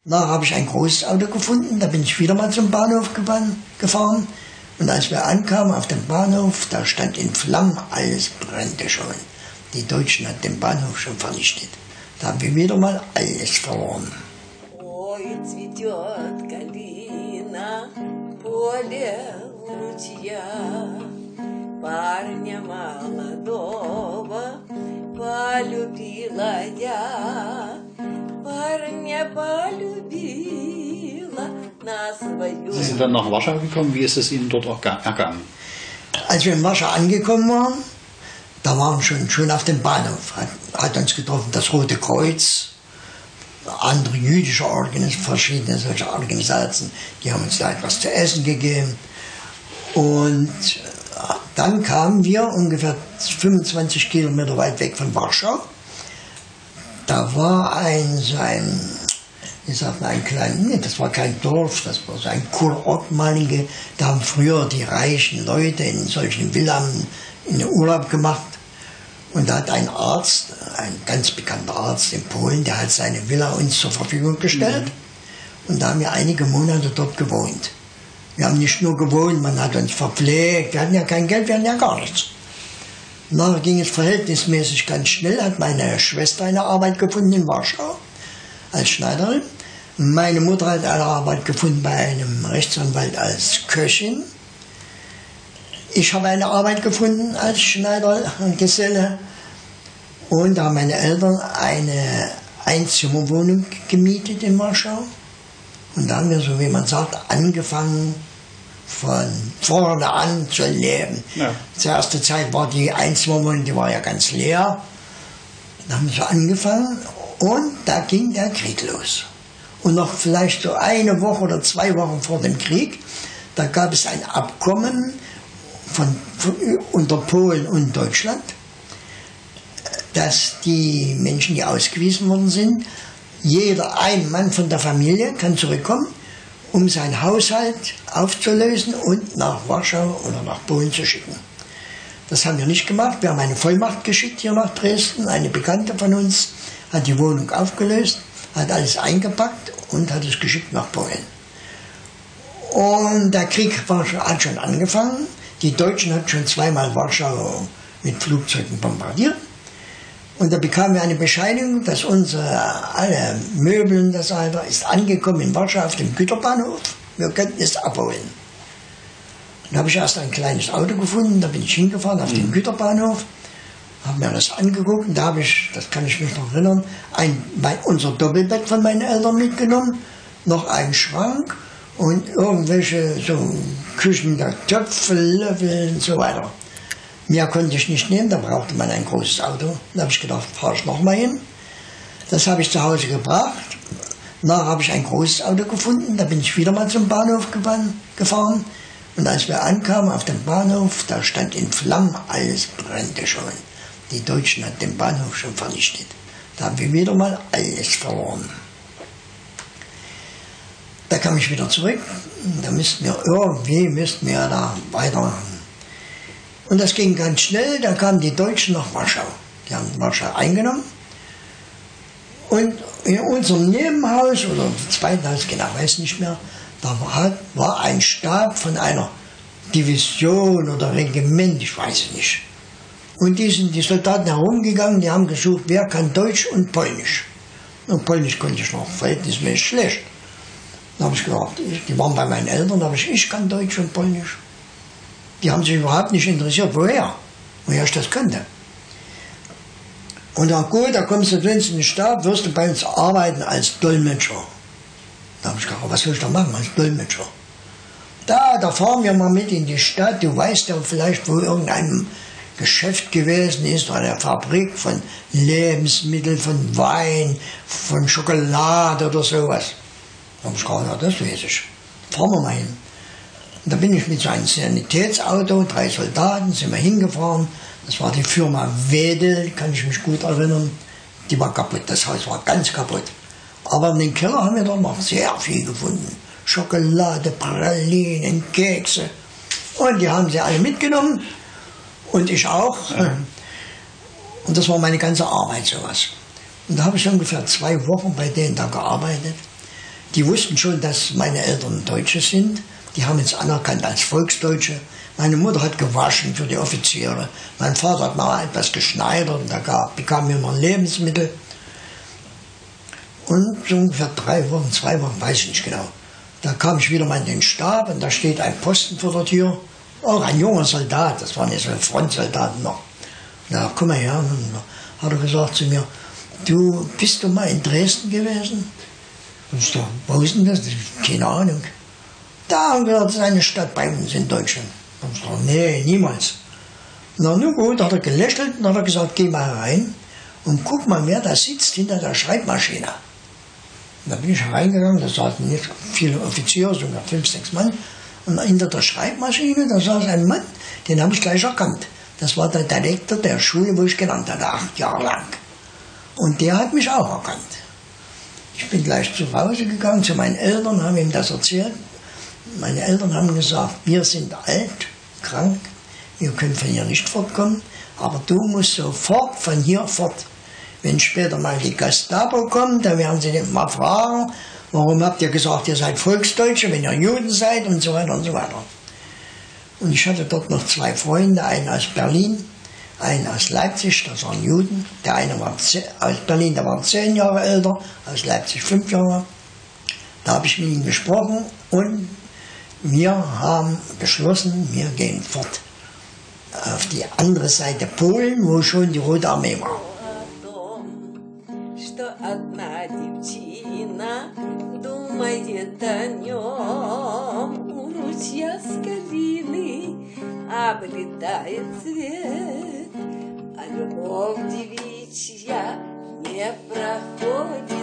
Da habe ich ein großes Auto gefunden, da bin ich wieder mal zum Bahnhof gefahren. Und als wir ankamen auf dem Bahnhof, da stand in Flammen, alles brannte schon. Die Deutschen hatten den Bahnhof schon vernichtet. Da haben wir wieder mal alles verloren. Ой, цветет калина, поле ручья, парня молодого полюбила я, парня полюбила на свою. Sie sind dann nach Warschau gekommen, wie ist es Ihnen dort ergangen? Als wir in Warschau angekommen waren, da waren wir schon auf dem Bahnhof, hat uns getroffen das Rote Kreuz, andere jüdische verschiedene solche Organisationen, die haben uns da etwas zu essen gegeben. Und dann kamen wir ungefähr 25 Kilometer weit weg von Warschau. Da war das war kein Dorf, das war so ein Kurort, da haben früher die reichen Leute in solchen Villen in den Urlaub gemacht. Und da hat ein Arzt, ein ganz bekannter Arzt in Polen, der hat seine Villa uns zur Verfügung gestellt. Und da haben wir einige Monate dort gewohnt. Wir haben nicht nur gewohnt, man hat uns verpflegt, wir hatten ja kein Geld, wir hatten ja gar nichts. Nachher ging es verhältnismäßig ganz schnell, hat meine Schwester eine Arbeit gefunden in Warschau als Schneiderin. Meine Mutter hat eine Arbeit gefunden bei einem Rechtsanwalt als Köchin. Ich habe eine Arbeit gefunden als Schneidergeselle. Und da haben meine Eltern eine Einzimmerwohnung gemietet in Warschau. Und da haben wir, so wie man sagt, angefangen von vorne an zu leben. Ja. Zur ersten Zeit war die Einzimmerwohnung, die war ja ganz leer. Da haben wir so angefangen und da ging der Krieg los. Und noch vielleicht so eine Woche oder 2 Wochen vor dem Krieg, da gab es ein Abkommen unter Polen und Deutschland, dass die Menschen, die ausgewiesen worden sind, ein Mann von der Familie kann zurückkommen, um seinen Haushalt aufzulösen und nach Warschau oder nach Polen zu schicken. Das haben wir nicht gemacht. Wir haben eine Vollmacht geschickt hier nach Dresden. Eine Bekannte von uns hat die Wohnung aufgelöst, hat alles eingepackt und hat es geschickt nach Polen. Und der Krieg hat schon angefangen. Die Deutschen hatten schon 2-mal Warschau mit Flugzeugen bombardiert. Und da bekamen wir eine Bescheinigung, dass alle Möbel und das Alter ist angekommen in Warschau auf dem Güterbahnhof. Wir könnten es abholen. Dann habe ich erst ein kleines Auto gefunden, da bin ich hingefahren auf den Güterbahnhof, habe mir das angeguckt und da habe ich, das kann ich mich noch erinnern, unser Doppelbett von meinen Eltern mitgenommen, noch einen Schrank und irgendwelche so Küchen, Töpfe, Löffel und so weiter. Mehr konnte ich nicht nehmen, da brauchte man ein großes Auto. Da habe ich gedacht, fahre ich nochmal hin. Das habe ich zu Hause gebracht. Nachher habe ich ein großes Auto gefunden, da bin ich wieder mal zum Bahnhof gefahren. Und als wir ankamen auf dem Bahnhof, da stand in Flammen, alles brannte schon. Die Deutschen hatten den Bahnhof schon vernichtet. Da haben wir wieder mal alles verloren. Da kam ich wieder zurück, da müssten wir da weiter. Und das ging ganz schnell, da kamen die Deutschen nach Warschau. Die haben Warschau eingenommen. Und in unserem Nebenhaus, oder im zweiten Haus, genau, weiß nicht mehr, da war ein Stab von einer Division oder Regiment, ich weiß es nicht. Und die Soldaten herumgegangen, die haben gesucht, wer kann Deutsch und Polnisch. Und Polnisch konnte ich noch verhältnismäßig schlecht. Da habe ich gesagt, die waren bei meinen Eltern, da habe ich kann Deutsch und Polnisch. Die haben sich überhaupt nicht interessiert, woher ich das könnte. Und dann gut, da kommst du zu uns in den Stab, wirst du bei uns arbeiten als Dolmetscher. Da habe ich gesagt, was soll ich da machen als Dolmetscher? Da fahren wir mal mit in die Stadt, du weißt ja vielleicht, wo irgendein Geschäft gewesen ist, oder eine Fabrik von Lebensmitteln, von Wein, von Schokolade oder sowas. Da habe ich gesagt, ja, das weiß ich. Fahren wir mal hin. Und da bin ich mit so einem Sanitätsauto, 3 Soldaten, sind wir hingefahren. Das war die Firma Wedel, kann ich mich gut erinnern. Die war kaputt, das Haus war ganz kaputt. Aber in den Keller haben wir dann noch sehr viel gefunden. Schokolade, Pralinen, Kekse. Und die haben sie alle mitgenommen. Und ich auch. Und das war meine ganze Arbeit, sowas. Und da habe ich ungefähr 2 Wochen bei denen da gearbeitet. Die wussten schon, dass meine Eltern Deutsche sind. Die haben uns anerkannt als Volksdeutsche. Meine Mutter hat gewaschen für die Offiziere. Mein Vater hat mal etwas geschneidert und da bekam mir mal Lebensmittel. Und so ungefähr 3 Wochen, 2 Wochen, weiß ich nicht genau. Da kam ich wieder mal in den Stab und da steht ein Posten vor der Tür. Auch ein junger Soldat, das waren jetzt so Frontsoldaten noch. Na, komm mal her. Und dann hat er gesagt zu mir, bist du mal in Dresden gewesen? Und ich dachte, wo ist denn das? Keine Ahnung. Da haben wir gesagt, das ist eine Stadt bei uns in Deutschland. Und ich dachte, nee, niemals. Na nun gut, hat er gelächelt und hat er gesagt, geh mal rein und guck mal, wer da sitzt hinter der Schreibmaschine. Und da bin ich reingegangen, da saßen nicht viele Offiziere, sogar 5, 6 Mann. Und hinter der Schreibmaschine, da saß ein Mann, den habe ich gleich erkannt. Das war der Direktor der Schule, wo ich gelernt hatte, 8 Jahre lang. Und der hat mich auch erkannt. Ich bin gleich zu Hause gegangen, zu meinen Eltern, habe ihm das erzählt. Meine Eltern haben gesagt, wir sind alt, krank, wir können von hier nicht fortkommen, aber du musst sofort von hier fort. Wenn später mal die Gestapo kommt, dann werden sie nicht mal fragen, warum habt ihr gesagt, ihr seid Volksdeutsche, wenn ihr Juden seid und so weiter und so weiter. Und ich hatte dort noch 2 Freunde, einen aus Berlin, einen aus Leipzig, das waren Juden. Der eine war aus Berlin, der war 10 Jahre älter, aus Leipzig 5 Jahre. Da habe ich mit ihm gesprochen und wir haben beschlossen, wir gehen fort auf die andere Seite Polen, wo schon die Rote Armee war. Одна девчина думает о нем, у ручья с калины облетает цвет, а любовь девичья не проходит.